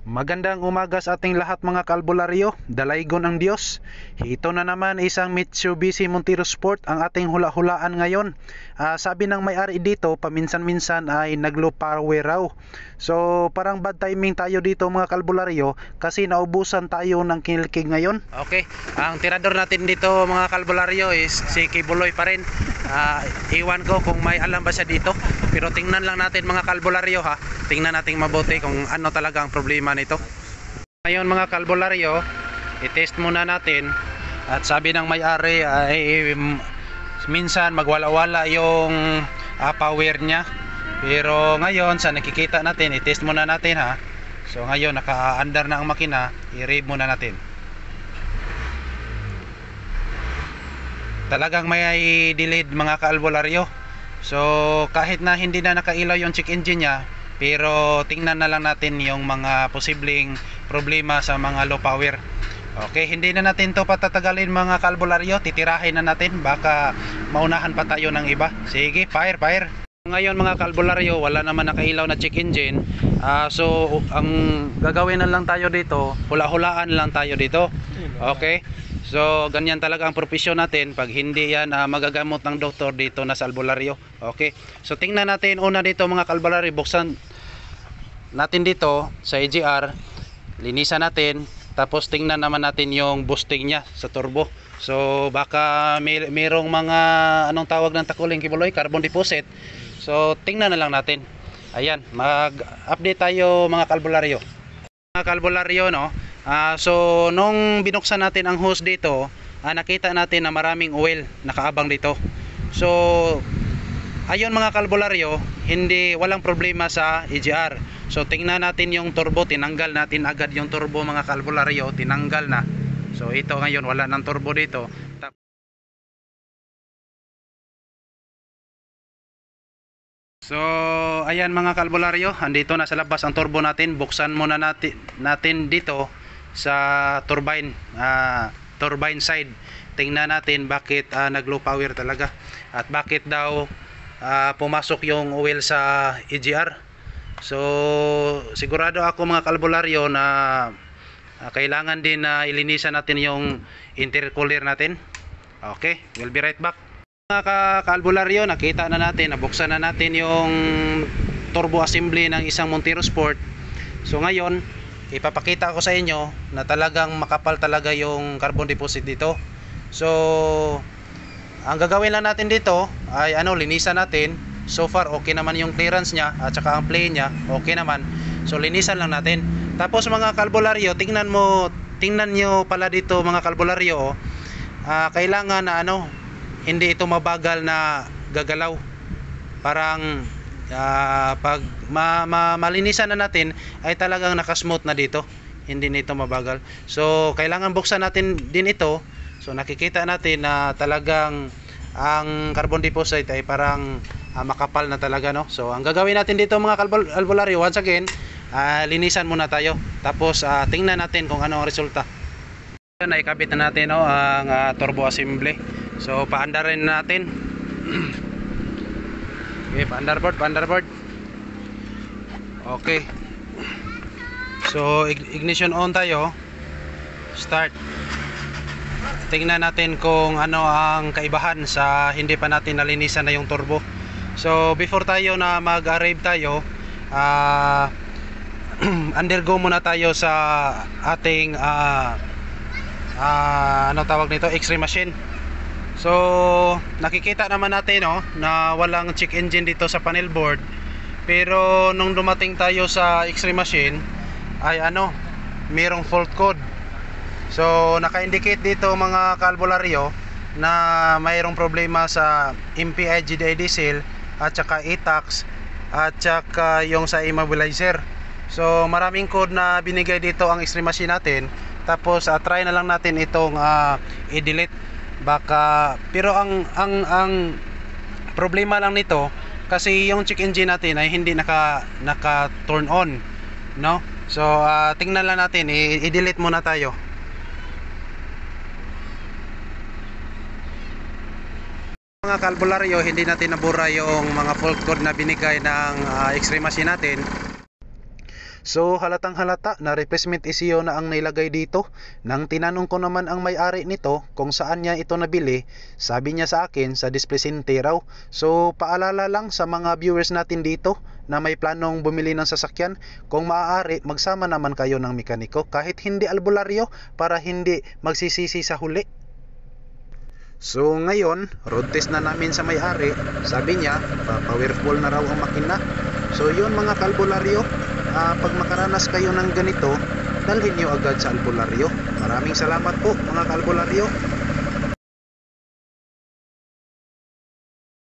Magandang umaga sa ating lahat mga kalbularyo, dalaygon ang Diyos. Ito na naman isang Mitsubishi Montero Sport ang ating hula-hulaan ngayon. Sabi ng may-ari dito, paminsan-minsan ay nag-low power raw. So parang bad timing tayo dito mga kalbularyo kasi naubusan tayo ng kinilkig ngayon. Okay, ang tirador natin dito mga kalbularyo is si Kibuloy pa rin. Iwan ko kung may alam ba siya dito, pero tingnan lang natin mga kalbularyo ha. Tingnan natin mabuti kung ano talaga ang problema nito. Ngayon mga kalbularyo, i-test muna natin. At sabi ng may-ari ay minsan magwala-wala yung power niya. Pero ngayon sa nakikita natin, i-test muna natin ha. So ngayon naka-under na ang makina, i-rev muna natin. Talagang may delayed mga kalbularyo. So kahit na hindi na nakailaw yung check engine niya, pero tingnan na lang natin yung mga posibleng problema sa mga low power. Okay, hindi na natin to patatagalin mga kalbularyo, titirahin na natin, baka maunahan pa tayo ng iba. Sige, fire. Ngayon mga kalbularyo, wala naman nakailaw na check engine. So ang gagawin na lang tayo dito, hula-hulaan lang tayo dito. Okay, so ganyan talaga ang profesyon natin. Pag hindi yan magagamot ng doktor dito na sa albularyo. Okay, so tingnan natin una dito mga kalbularyo. Buksan natin dito sa EGR, linisan natin, tapos tingnan naman natin yung boosting nya sa turbo. So baka mayroong mga anong tawag ng takuling Kibuloy, carbon deposit. So tingnan na lang natin. Ayan, mag-update tayo mga kalbularyo. Mga kalbularyo, no? So nung binuksan natin ang hose dito, nakita natin na maraming oil nakaabang dito. So ayun mga kalbularyo, walang problema sa EGR. So tingnan natin yung turbo, tinanggal natin agad yung turbo mga kalbularyo, tinanggal na. So ito ngayon wala ng turbo dito. So ayan mga kalbularyo, andito na sa labas ang turbo natin. Buksan muna natin dito sa turbine side. Tingnan natin bakit nag low power talaga, at bakit daw pumasok yung oil sa EGR. So sigurado ako mga kalbularyo na kailangan din na ilinisan natin yung intercooler natin. Okay, we'll be right back. Mga kalbularyo, nakita na natin, nabuksan na natin yung turbo assembly ng isang Montero Sport. So ngayon ipapakita ko sa inyo na talagang makapal talaga yung carbon deposit dito. So ang gagawin lang natin dito ay linisan natin. So far okay naman yung clearance nya at saka ang play nya okay naman. So linisan lang natin. Tapos mga kalbularyo, tingnan nyo pala dito mga kalbularyo, kailangan na hindi ito mabagal na gagalaw. Parang pag malinisan na natin ay talagang nakasmooth na dito, hindi nito mabagal. So kailangan buksan natin din ito. So nakikita natin na talagang ang carbon deposit ay parang makapal na talaga, no? So ang gagawin natin dito mga kalbularyo, once again, linisan muna tayo. Tapos tingnan natin kung ano ang resulta. Naikabit na natin ang turbo assembly. So paandarin natin. Okay, paandarboard. Okay. So ignition on tayo. Start. Tingnan natin kung ano ang kaibahan sa hindi pa natin nalinisan na yung turbo. So before tayo na mag-arrive tayo, undergo muna tayo sa ating ano tawag nito, X-ray machine. So nakikita naman natin na walang check engine dito sa panel board. Pero nung dumating tayo sa X-ray machine ay mayroong fault code. So naka-indicate dito mga kalbularyo na mayroong problema sa MPI GDI diesel at saka e-tax at saka yung sa immobilizer. So maraming code na binigay dito ang X-ray machine natin. Tapos try na lang natin itong i-delete. Pero ang problema lang nito kasi yung check engine natin ay hindi naka turn on, no? So tingnan lang natin, i-delete muna tayo. Mga kalbularyo, hindi natin nabura yung mga fault code na binigay ng X-ray machine natin. So halatang halata na replacement ECU na ang nailagay dito. Nang tinanong ko naman ang may-ari nito kung saan niya ito nabili, sabi niya sa akin sa Displecente raw. So paalala lang sa mga viewers natin dito na may planong bumili ng sasakyan, kung maaari magsama naman kayo ng mekaniko kahit hindi albularyo para hindi magsisisi sa huli. So ngayon, road test na namin sa may-ari. Sabi niya, powerful na raw ang makina. So yun mga kalbularyo, pag makaranas kayo ng ganito, dalhin nyo agad sa albularyo. Maraming salamat po mga kalbularyo.